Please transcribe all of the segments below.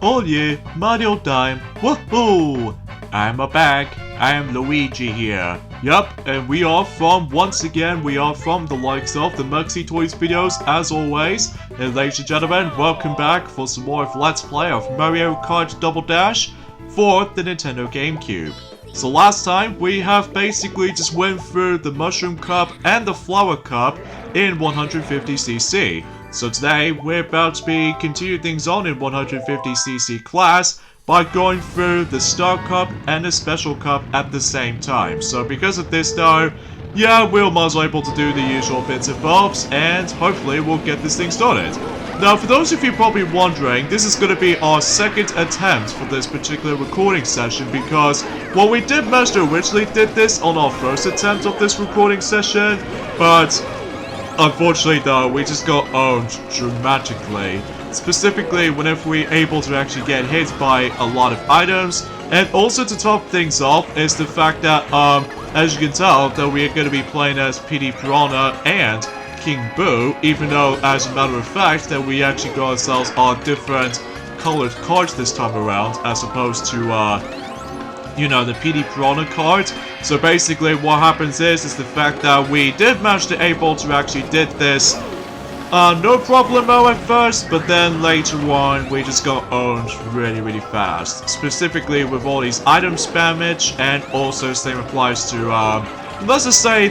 Oh yeah, Mario time. Woohoo! I'm back. I am Luigi here. Yup, and once again, we are from the likes of the Muxy Toys videos as always. And ladies and gentlemen, welcome back for some more of Let's Play of Mario Kart Double Dash for the Nintendo GameCube. So last time, we have basically just went through the Mushroom Cup and the Flower Cup in 150cc. So today, we're about to be continuing things on in 150cc class by going through the Star Cup and the Special Cup at the same time. So because of this though, yeah, we're might as well able to do the usual bits and bobs, and hopefully we'll get this thing started. Now, for those of you probably wondering, this is going to be our second attempt for this particular recording session because, well, we did manage to originally did this on our first attempt of this recording session, but unfortunately though, we just got owned dramatically. Specifically, whenever we're able to actually get hit by a lot of items, and also to top things off is the fact that, as you can tell, that we are going to be playing as PD Piranha and King Boo, even though, as a matter of fact, that we actually got ourselves our different colored cards this time around, as opposed to, you know, the PD Piranha card. So basically, what happens is the fact that we did manage to able to actually did this no problemo at first, but then later on we just got owned really fast. Specifically with all these item spammage, and also same applies to let's just say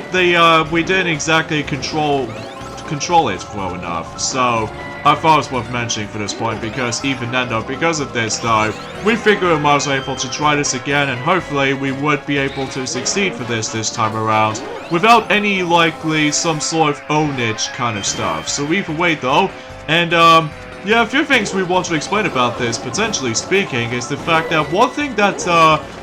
we didn't exactly control it well enough. So I thought it was worth mentioning for this point, because even then though, because of this though, we figured we might as well able to try this again, and hopefully we would be able to succeed for this time around, without any likely some sort of ownage kind of stuff. So either way though, and yeah, a few things we want to explain about this, potentially speaking, is the fact that one thing that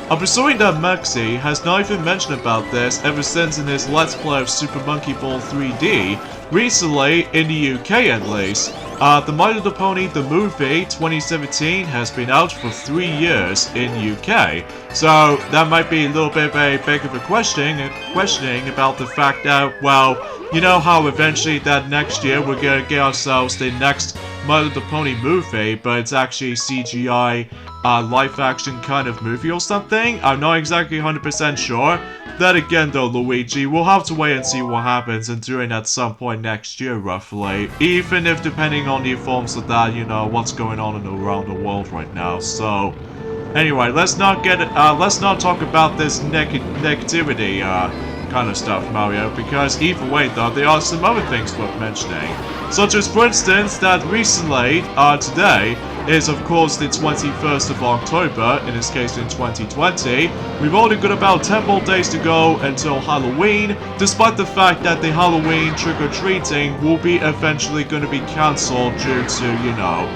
I'm presuming that Maxi has not even mentioned about this ever since in his Let's Play of Super Monkey Ball 3D, recently, in the UK at least, the My Little Pony The Movie 2017 has been out for 3 years in UK. So that might be a little bit of a big of a questioning about the fact that, well, you know how eventually that next year we're gonna get ourselves the next My Little Pony movie, but it's actually CGI live action kind of movie or something? I'm not exactly 100% sure. Then again though, Luigi, we'll have to wait and see what happens and do it at some point next year roughly. Even if depending on the forms of that, you know, what's going on in around the world right now. So anyway, let's not talk about this negativity kind of stuff, Mario, because either way though, there are some other things worth mentioning. Such as, for instance, that recently, today, is of course the 21st of October, in this case in 2020. We've only got about 10 more days to go until Halloween, despite the fact that the Halloween trick-or-treating will be eventually going to be cancelled due to, you know,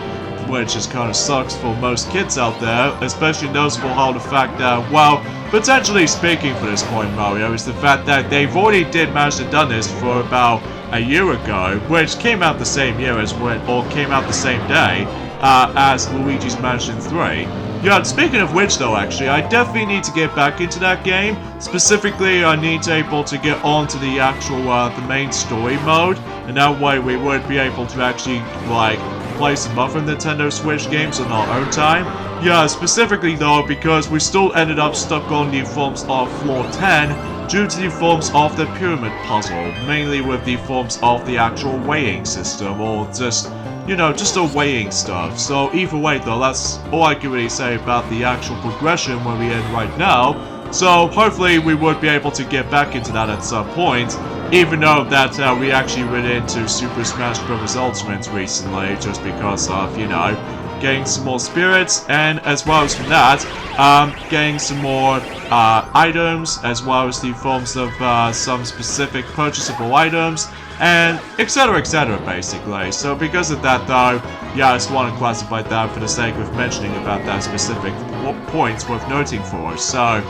which just kind of sucks for most kids out there, especially noticeable how the fact that, well, potentially speaking for this point, Mario, is the fact that they've already did manage to done this for about a year ago, which came out the same year as came out the same day as Luigi's Mansion 3. Yeah, speaking of which though, actually, I definitely need to get back into that game. Specifically, I need to able to get onto the actual, the main story mode, and that way we would be able to actually, like, play some other Nintendo Switch games on our own time. Yeah, specifically though, because we still ended up stuck on the forms of Floor 10 due to the forms of the pyramid puzzle, mainly with the forms of the actual weighing system, or just, you know, just the weighing stuff. So either way though, that's all I can really say about the actual progression where we're in right now. So hopefully we would be able to get back into that at some point, even though that we actually ran into Super Smash Bros. Ultimate recently, just because of, you know, getting some more spirits, and as well as from that, getting some more items, as well as the forms of some specific purchasable items, and etc basically. So because of that though, yeah, I just want to classify that for the sake of mentioning about that specific points worth noting for. So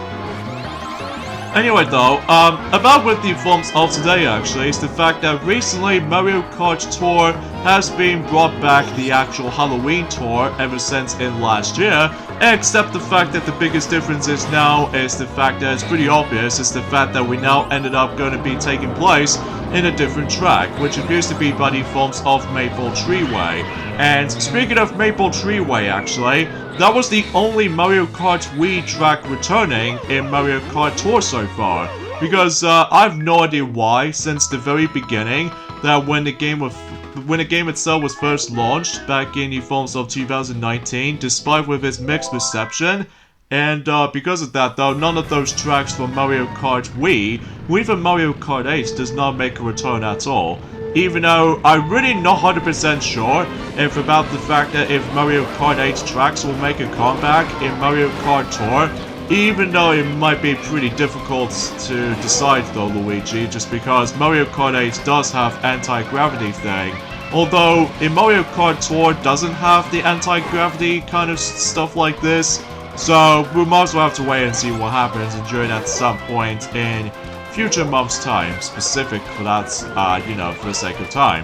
anyway though, about with the forms of today actually, is the fact that recently Mario Kart Tour has been brought back, the actual Halloween tour, ever since in last year, Except the fact that the biggest difference is now is the fact that it's pretty obvious is the fact that we now ended up going to be taking place in a different track, which appears to be by the forms of Maple Treeway. And speaking of Maple Treeway, actually, that was the only Mario Kart Wii track returning in Mario Kart Tour so far. Because I have no idea why, since the very beginning, that when the game itself was first launched back in the forms of 2019, despite with its mixed reception, and because of that though, none of those tracks from Mario Kart Wii, or even Mario Kart 8 does not make a return at all. Even though I'm really not 100% sure if about the fact that if Mario Kart 8 tracks will make a comeback in Mario Kart Tour, even though it might be pretty difficult to decide though, Luigi, just because Mario Kart 8 does have anti-gravity thing. Although, in Mario Kart Tour doesn't have the anti-gravity kind of stuff like this, so we might as well have to wait and see what happens during at some point in future months' time, specific for that, you know, for the sake of time.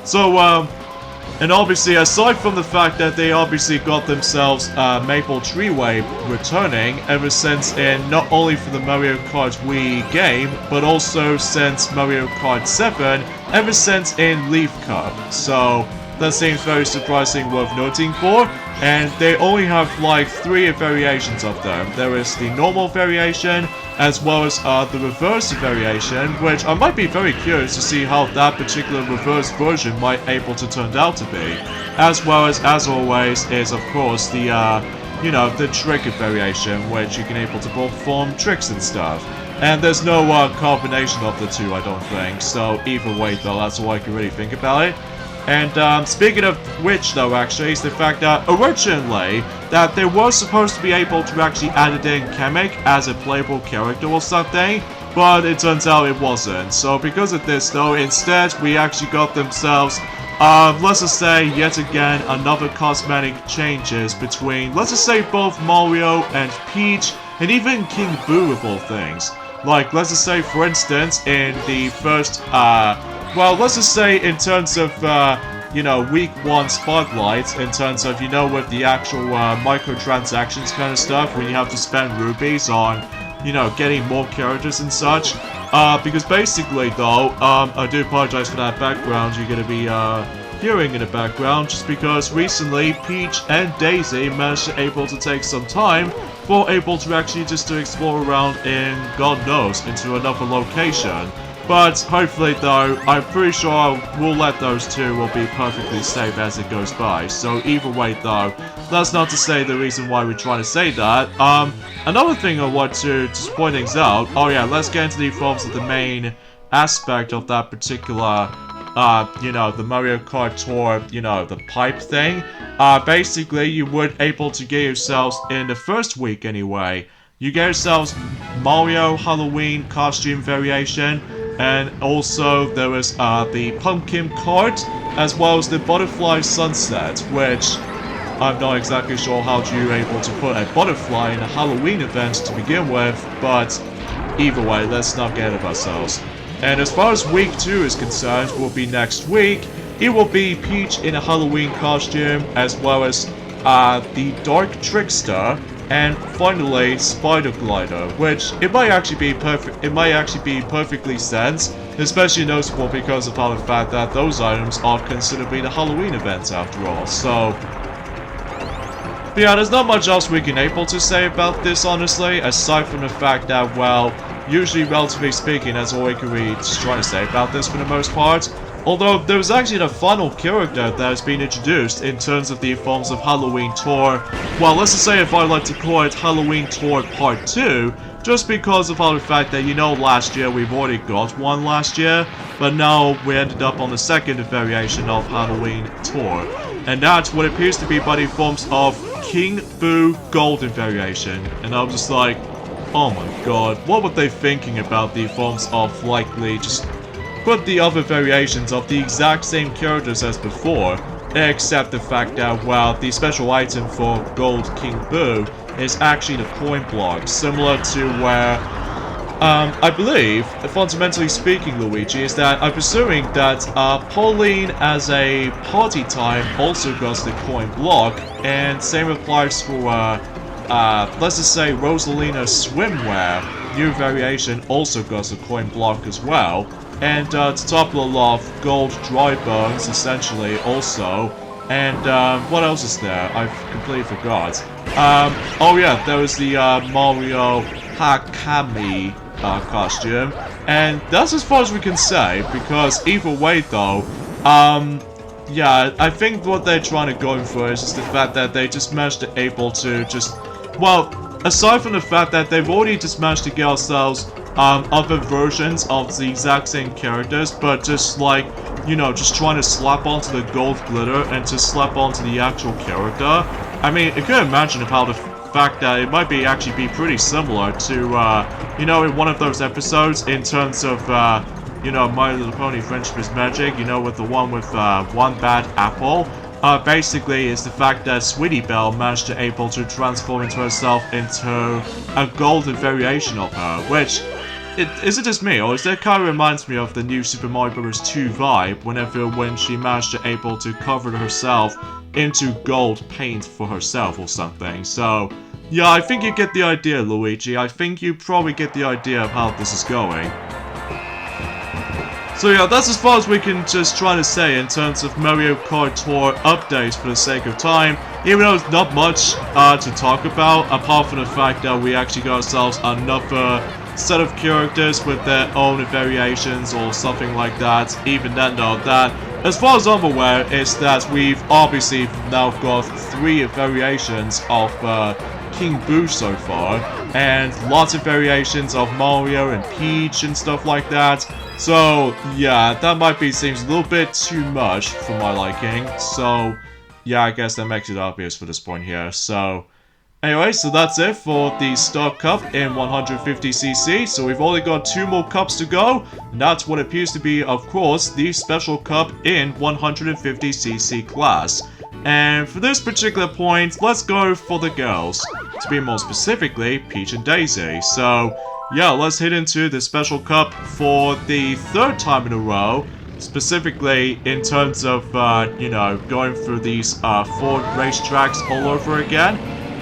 So, and obviously, aside from the fact that they obviously got themselves Maple Treeway returning ever since in not only for the Mario Kart Wii game, but also since Mario Kart 7, ever since in Leaf Cup. So that seems very surprising, worth noting for. And they only have like 3 variations of them. There is the normal variation, as well as the reverse variation, which I might be very curious to see how that particular reverse version might able to turn out to be. As well as always, is of course the, you know, the trick variation, which you can able to perform tricks and stuff. And there's no combination of the two, I don't think, so either way though, that's all I can really think about it. And speaking of which though, actually, is the fact that originally that they were supposed to be able to actually add in Kamek as a playable character or something, but it turns out it wasn't. So because of this though, instead we actually got themselves, let's just say yet again another cosmetic changes between, let's just say both Mario and Peach, and even King Boo of all things. Like, let's just say for instance, in the first, well, let's just say in terms of, you know, week 1 spotlights, in terms of, you know, with the actual microtransactions kind of stuff, when you have to spend rupees on, you know, getting more characters and such. Because basically, though, I do apologize for that background you're gonna be hearing in the background, just because recently Peach and Daisy managed to able to take some time for able to actually just to explore around in, God knows, into another location. But hopefully though, I'm pretty sure we'll let those two will be perfectly safe as it goes by. So either way though, that's not to say the reason why we're trying to say that. Another thing I want to just point things out, oh yeah, let's get into the forms of the main aspect of that particular, you know, the Mario Kart Tour, you know, the pipe thing. Basically, you would able to get yourselves, in the first week anyway, you get yourselves Mario Halloween costume variation, and also there was the Pumpkin Kart, as well as the Butterfly Sunset, which I'm not exactly sure how you're able to put a butterfly in a Halloween event to begin with, but either way, let's not get ahead of ourselves. And as far as week 2 is concerned, will be next week. It will be Peach in a Halloween costume, as well as the Dark Trickster, and finally Spider Glider, which it might actually be perfect. It might actually be perfectly sense, especially noticeable because of how the fact that those items are considered to be the Halloween events after all. So, but yeah, there's not much else we can able to say about this, honestly, aside from the fact that, well, usually, relatively speaking, that's all we can really just try to say about this for the most part. Although, there was actually the final character that has been introduced in terms of the forms of Halloween Tour. Well, let's just say if I like to call it Halloween Tour Part 2, just because of how the fact that, you know, last year we've already got one last year, but now we ended up on the second variation of Halloween Tour. And that's what appears to be by the forms of King Boo Golden variation. And I'm just like, oh my god, what were they thinking about the forms of likely just put the other variations of the exact same characters as before, except the fact that, well, the special item for Gold King Boo is actually the coin block, similar to where, I believe, fundamentally speaking, Luigi, is that I'm presuming that Pauline as a party time also got the coin block, and same applies for let's just say Rosalina swimwear, new variation, also got a coin block as well. And to top it all off, gold dry bones, essentially, also. And what else is there? I've completely forgot. Oh yeah, there was the Mario Hakami costume. And that's as far as we can say, because either way though, yeah, I think what they're trying to go for is just the fact that they just managed to able to just, well, aside from the fact that they've already just managed to get ourselves other versions of the exact same characters, but just like, you know, just trying to slap onto the gold glitter and just slap onto the actual character. I mean, I could imagine how the fact that it might be actually be pretty similar to, you know, in one of those episodes in terms of, you know, My Little Pony Friendship is Magic, you know, with the one with one bad apple. Basically, it's the fact that Sweetie Belle managed to able to transform into herself into a golden variation of her, which, is it just me, or is that kind of reminds me of the new Super Mario Bros. 2 vibe, when she managed to able to cover herself into gold paint for herself or something. So, yeah, I think you get the idea, Luigi. I think you probably get the idea of how this is going. So yeah, that's as far as we can just try to say in terms of Mario Kart Tour updates for the sake of time, even though it's not much to talk about, apart from the fact that we actually got ourselves another set of characters with their own variations or something like that. Even then though, that, as far as I'm aware, is that we've obviously now got 3 variations of King Boo so far, and lots of variations of Mario and Peach and stuff like that. So yeah, that might be seems a little bit too much for my liking. So yeah, I guess that makes it obvious for this point here. So anyway, so that's it for the Star Cup in 150cc. So we've only got 2 more cups to go, and that's what appears to be, of course, the Special Cup in 150cc class. And for this particular point, let's go for the girls. To be more specifically, Peach and Daisy. So yeah, let's hit into the Special Cup for the 3rd time in a row. Specifically in terms of, you know, going through these 4 racetracks all over again.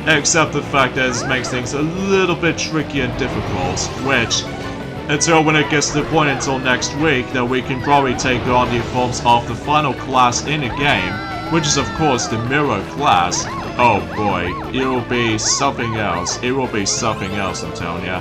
Except the fact that this makes things a little bit tricky and difficult, which, until when it gets to the point until next week, that we can probably take on the forms of the final class in the game, which is of course the Mirror class. Oh boy, it will be something else. It will be something else, I'm telling ya.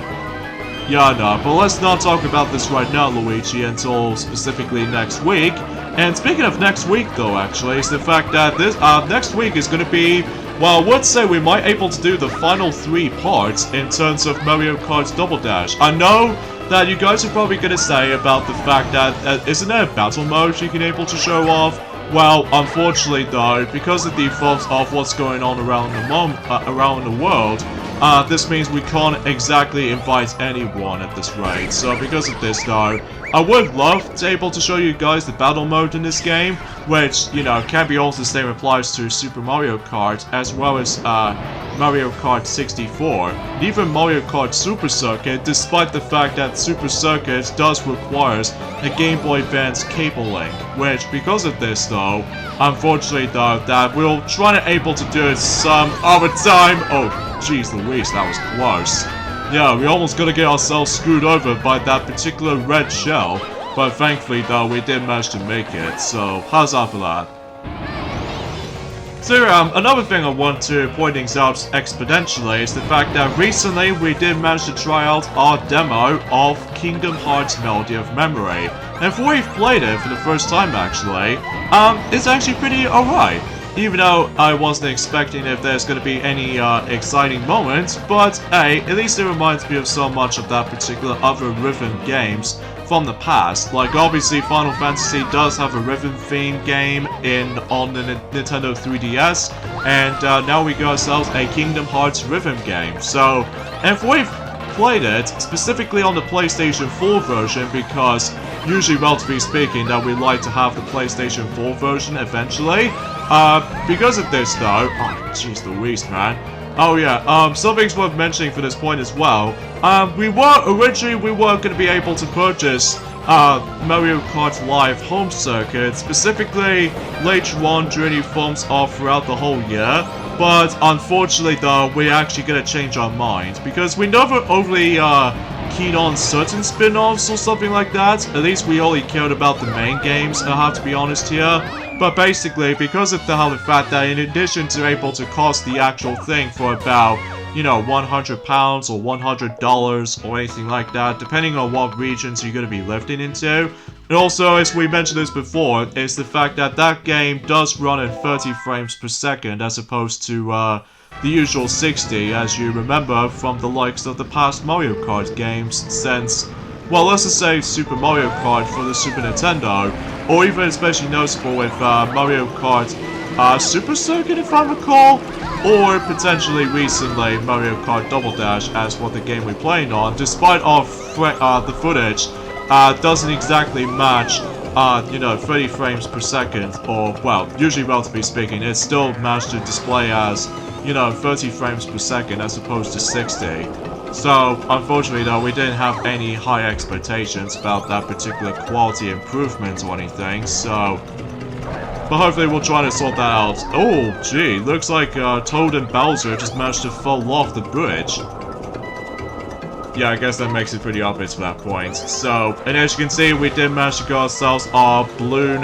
Yeah, no, but let's not talk about this right now, Luigi, until specifically next week. And speaking of next week, though, actually, is the fact that this next week is going to be, well, I would say we might able to do the final 3 parts in terms of Mario Kart Double Dash. I know that you guys are probably going to say about the fact that, isn't there a battle mode you can able to show off? Well, unfortunately though, because of the fault of what's going on around the world, this means we can't exactly invite anyone at this rate. So because of this though, I would love to able to show you guys the battle mode in this game, which, you know, can be also the same applies to Super Mario Kart, as well as Mario Kart 64, and even Mario Kart Super Circuit, despite the fact that Super Circuit does require a Game Boy Advance cable link, which, because of this though, unfortunately though, that we'll try to able to do it some other time. Oh, jeez Louise, that was close. Yeah, we almost gonna get ourselves screwed over by that particular red shell, but thankfully though, we did manage to make it, so how's that for that? So another thing I want to point things out exponentially is the fact that recently we did manage to try out our demo of Kingdom Hearts Melody of Memory. And for we've played it for the first time actually, it's actually pretty alright. Even though I wasn't expecting if there's going to be any exciting moments, but hey, at least it reminds me of so much of that particular other rhythm games from the past. Like obviously Final Fantasy does have a rhythm theme game on the Nintendo 3DS, and now we got ourselves a Kingdom Hearts rhythm game. So, and if we've played it, specifically on the PlayStation 4 version, because usually, relatively speaking, that we like to have the PlayStation 4 version eventually. Because of this though, oh jeez Louise, man. Oh yeah, something's worth mentioning for this point as well. Originally we were going to be able to purchase Mario Kart Live Home Circuit, specifically later on during the forms of throughout the whole year. But unfortunately though, we're actually gonna change our mind, because we never overly keen on certain spin-offs or something like that. At least we only cared about the main games, I have to be honest here. But basically, because of the fact that in addition to able to cost the actual thing for about, you know, £100 or $100 or anything like that, depending on what regions you're going to be lifting into. And also, as we mentioned this before, is the fact that that game does run at 30 frames per second as opposed to the usual 60, as you remember from the likes of the past Mario Kart games since, well, let's just say Super Mario Kart for the Super Nintendo, or even especially noticeable with Mario Kart Super Circuit, if I recall, or potentially recently Mario Kart Double Dash as what the game we're playing on, despite the footage doesn't exactly match, you know, 30 frames per second, or, well, usually relatively speaking, it still managed to display as, you know, 30 frames per second as opposed to 60. So, unfortunately though, we didn't have any high expectations about that particular quality improvement or anything, so... But hopefully we'll try to sort that out. Oh, gee, looks like Toad and Bowser just managed to fall off the bridge. Yeah, I guess that makes it pretty obvious for that point. So, and as you can see, we did manage to get ourselves our Bloom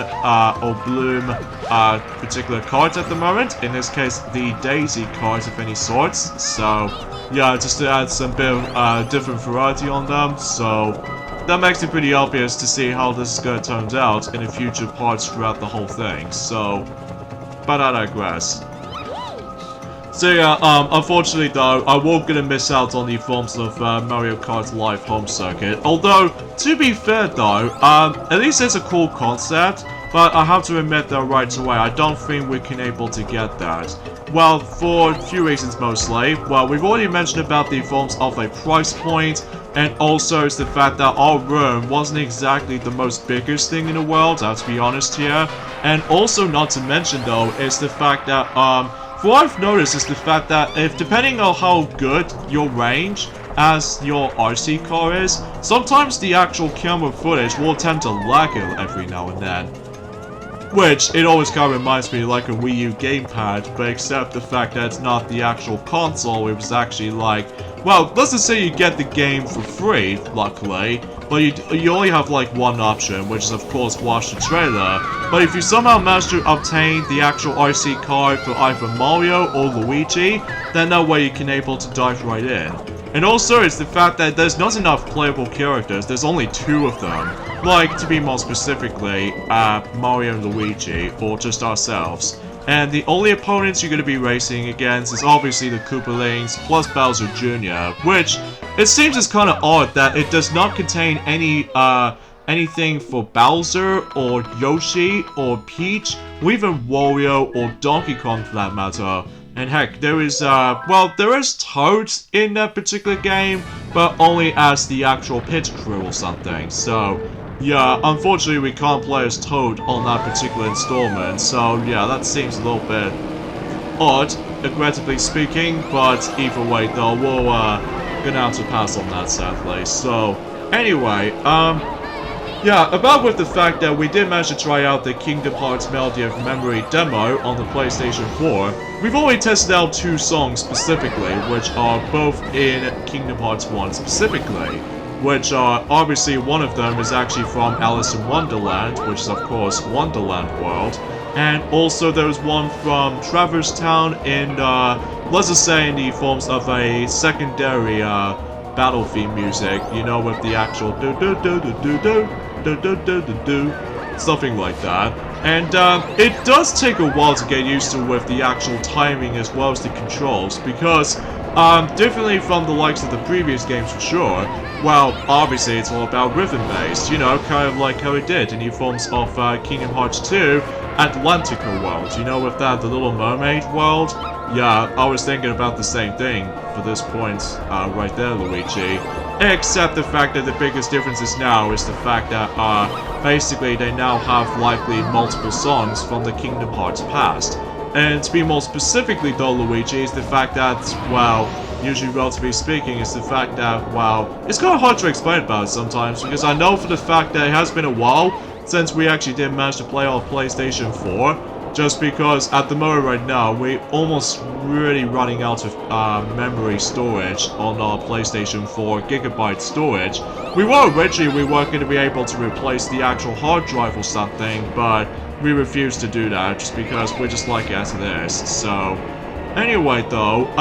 particular card at the moment. In this case, the Daisy cards of any sorts. So, yeah, just to add some bit of different variety on them. So, that makes it pretty obvious to see how this is going to turn out in the future parts throughout the whole thing. So, but I digress. So yeah, unfortunately though, I will gonna miss out on the forms of Mario Kart Live Home Circuit. Although, to be fair though, at least it's a cool concept, but I have to admit that right away, I don't think we can able to get that. Well, for a few reasons mostly. Well, we've already mentioned about the forms of a price point, and also it's the fact that our room wasn't exactly the most biggest thing in the world, I have to be honest here. And also not to mention though, is the fact that, what I've noticed is the fact that if depending on how good your range as your RC car is, sometimes the actual camera footage will tend to lag it every now and then. Which, it always kind of reminds me like a Wii U gamepad, but except the fact that it's not the actual console, it was actually like, well, let's just say you get the game for free, luckily, but you only have like one option, which is of course watch the trailer. But if you somehow manage to obtain the actual RC card for either Mario or Luigi, then that way you can able to dive right in. And also it's the fact that there's not enough playable characters, there's only 2 of them. Like, to be more specifically, Mario and Luigi, or just ourselves. And the only opponents you're going to be racing against is obviously the Koopalings plus Bowser Jr., which it seems is kind of odd that it does not contain any anything for Bowser or Yoshi or Peach, or even Wario or Donkey Kong for that matter. And heck, there is well, there is Toad in that particular game, but only as the actual pit crew or something. So yeah, unfortunately we can't play as Toad on that particular installment, so yeah, that seems a little bit odd, regrettably speaking, but either way though, we'll gonna have to pass on that sadly. So, anyway, yeah, about with the fact that we did manage to try out the Kingdom Hearts Melody of Memory demo on the PlayStation 4, we've only tested out 2 songs specifically, which are both in Kingdom Hearts 1 specifically. Which obviously one of them is actually from Alice in Wonderland, which is of course Wonderland World, and also there was one from Traverse Town in, let's just say in the forms of a secondary battle theme music, you know, with the actual do-do-do-do-do-do, something like that. And it does take a while to get used to with the actual timing as well as the controls, because differently from the likes of the previous games for sure, well, obviously it's all about rhythm-based, you know, kind of like how it did in the forms of Kingdom Hearts 2, Atlantica World, you know, with that, the Little Mermaid world. Yeah, I was thinking about the same thing for this point right there, Luigi. Except the fact that the biggest difference is now is the fact that basically they now have likely multiple songs from the Kingdom Hearts past. And to be more specifically though, Luigi, is the fact that, well, usually relatively speaking, is the fact that, well, it's kind of hard to explain about it sometimes, because I know for the fact that it has been a while since we actually did manage to play on PlayStation 4, Just because at the moment right now, we're almost really running out of memory storage on our PlayStation 4 gigabyte storage. We were originally going to be able to replace the actual hard drive or something, but we refused to do that just because we're just like as it is. So, anyway though,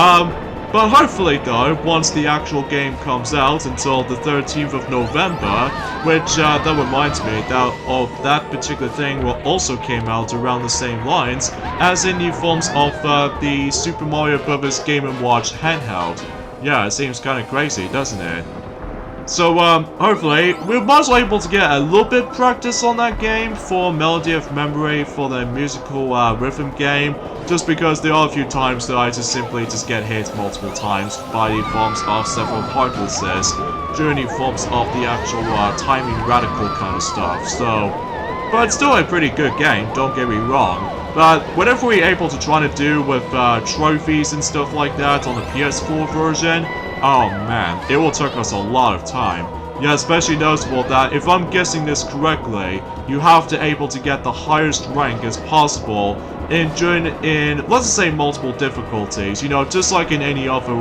but hopefully though, once the actual game comes out until the 13th of November, which that reminds me that that particular thing will also came out around the same lines as in the forms of the Super Mario Bros. Game & Watch handheld. Yeah, it seems kind of crazy, doesn't it? So, hopefully, we're also able to get a little bit practice on that game for Melody of Memory for the musical rhythm game, just because there are a few times that I just simply get hit multiple times by the forms of several hardnesses during the forms of the actual timing radical kind of stuff, so... But it's still a pretty good game, don't get me wrong. But whatever we're able to try to do with trophies and stuff like that on the PS4 version, oh man, it will take us a lot of time. Yeah, especially noticeable that if I'm guessing this correctly, you have to able to get the highest rank as possible in let's just say multiple difficulties. You know, just like in any other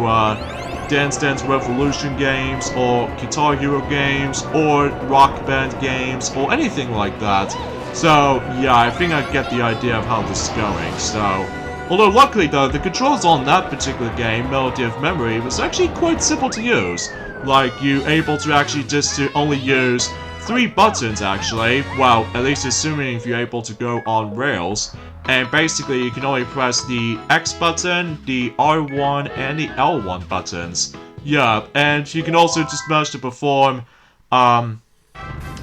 Dance Dance Revolution games, or Guitar Hero games, or Rock Band games, or anything like that. So, yeah, I think I get the idea of how this is going, so... Although luckily though, the controls on that particular game, Melody of Memory, was actually quite simple to use. Like, you able to actually just to only use 3 buttons actually, well, at least assuming if you're able to go on rails. And basically you can only press the X button, the R1, and the L1 buttons. Yeah, and you can also just manage to perform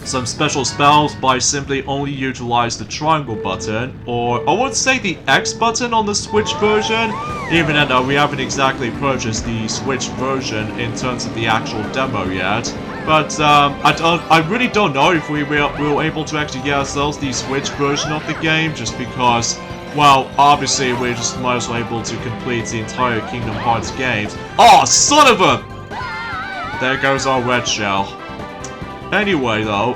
some special spells by simply only utilize the triangle button, or I would say the X button on the Switch version, even though we haven't exactly purchased the Switch version in terms of the actual demo yet. But I really don't know if we were able to actually get ourselves the Switch version of the game, just because, well, obviously we're just might as well able to complete the entire Kingdom Hearts games. Oh, son of a! There goes our red shell. Anyway though,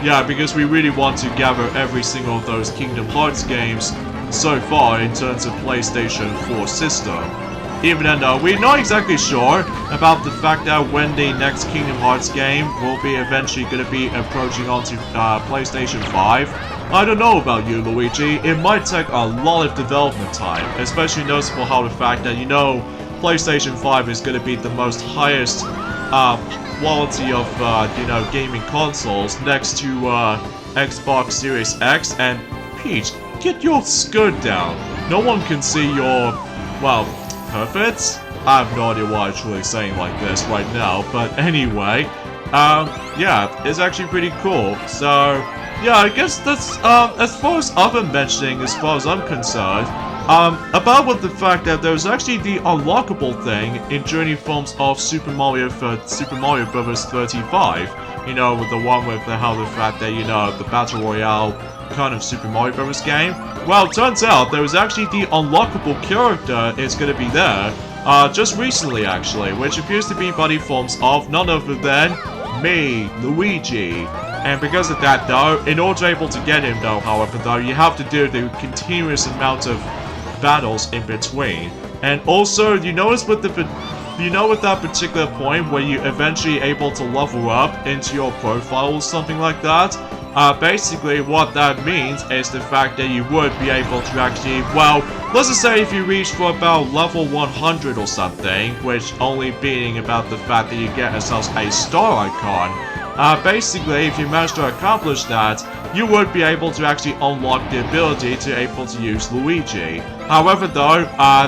yeah, because we really want to gather every single of those Kingdom Hearts games so far in terms of PlayStation 4 system. Even though we're not exactly sure about the fact that when the next Kingdom Hearts game will be eventually going to be approaching onto PlayStation 5. I don't know about you, Luigi, it might take a lot of development time, especially noticeable how the fact that, you know, PlayStation 5 is going to be the most highest quality of, you know, gaming consoles next to Xbox Series X. And Peach, get your skirt down. No one can see your, well, perfect? I have no idea why I'm truly saying like this right now, but anyway, yeah, it's actually pretty cool. So, yeah, I guess that's, as far as I've been mentioning, as far as I'm concerned, about with the fact that there's actually the unlockable thing in Journey forms of Super Mario Bros. 35. You know, with the one with how the fact that, you know, the Battle Royale kind of Super Mario Bros. Game. Well, it turns out there was actually the unlockable character is going to be there, just recently actually, which appears to be by the forms of none other than me, Luigi. And because of that though, in order to be able to get him though, however though, you have to do the continuous amount of battles in between. And also, you notice with that particular point where you eventually able to level up into your profile or something like that, basically what that means is the fact that you would be able to actually, well, let's just say if you reach for about level 100 or something, which only being about the fact that you get yourself a star icon, basically, if you manage to accomplish that, you would be able to actually unlock the ability to able to use Luigi. However though,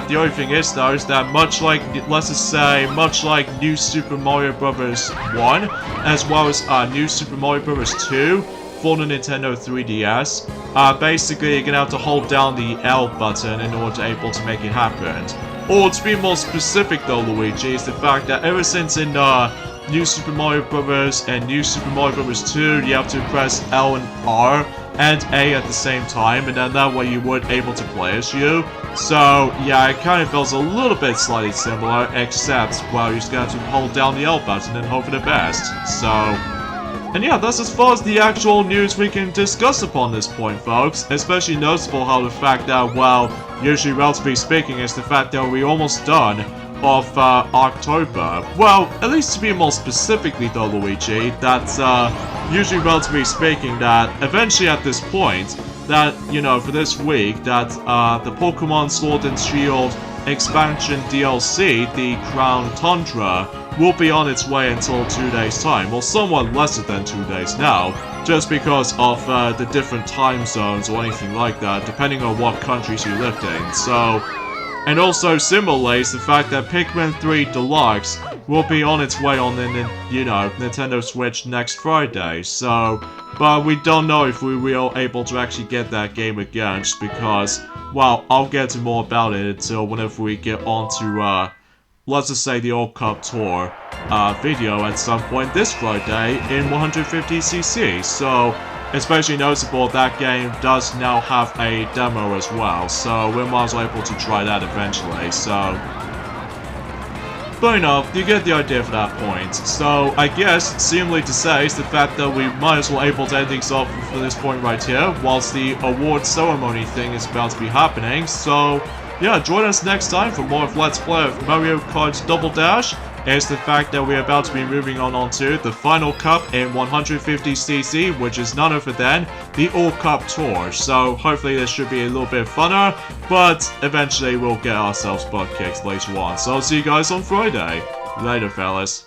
the only thing is though, is that much like, let's just say, much like New Super Mario Bros. 1, as well as New Super Mario Bros. 2, for the Nintendo 3DS, basically you're gonna have to hold down the L button in order to able to make it happen. Or to be more specific though, Luigi, is the fact that ever since in New Super Mario Bros. And New Super Mario Bros. 2, you have to press L and R and A at the same time, and then that way you would able to play as you. So, yeah, it kind of feels a little bit slightly similar, except, well, you're just gonna have to hold down the L button and hope for the best. So, And yeah, that's as far as the actual news we can discuss upon this point, folks. Especially noticeable how the fact that, well, usually relatively speaking, is the fact that we're almost done of October. Well, at least to be more specifically though, Luigi, that's usually relatively speaking that eventually at this point, that, you know, for this week, that the Pokemon Sword and Shield expansion DLC, the Crown Tundra, will be on its way until 2 days time, or somewhat lesser than 2 days now, just because of the different time zones or anything like that, depending on what countries you lived in. So, and also similarly is the fact that Pikmin 3 Deluxe will be on its way on the, you know, Nintendo Switch next Friday. So, but we don't know if we will able to actually get that game again, just because, well, I'll get to more about it until whenever we get on to, let's just say the Old Cup Tour video at some point this Friday in 150cc. So, especially noticeable, that game does now have a demo as well, so we're might as well able to try that eventually, so... But enough, you get the idea for that point. So, I guess, seemingly to say, is the fact that we might as well able to end things off for this point right here, whilst the award ceremony thing is about to be happening, so... yeah, join us next time for more of Let's Play of Mario Kart Double Dash. Is the fact that we're about to be moving on to the final cup in 150cc, which is none other than the All Cup Tour. So hopefully this should be a little bit funner, but eventually we'll get ourselves butt kicked later on. So I'll see you guys on Friday. Later, fellas.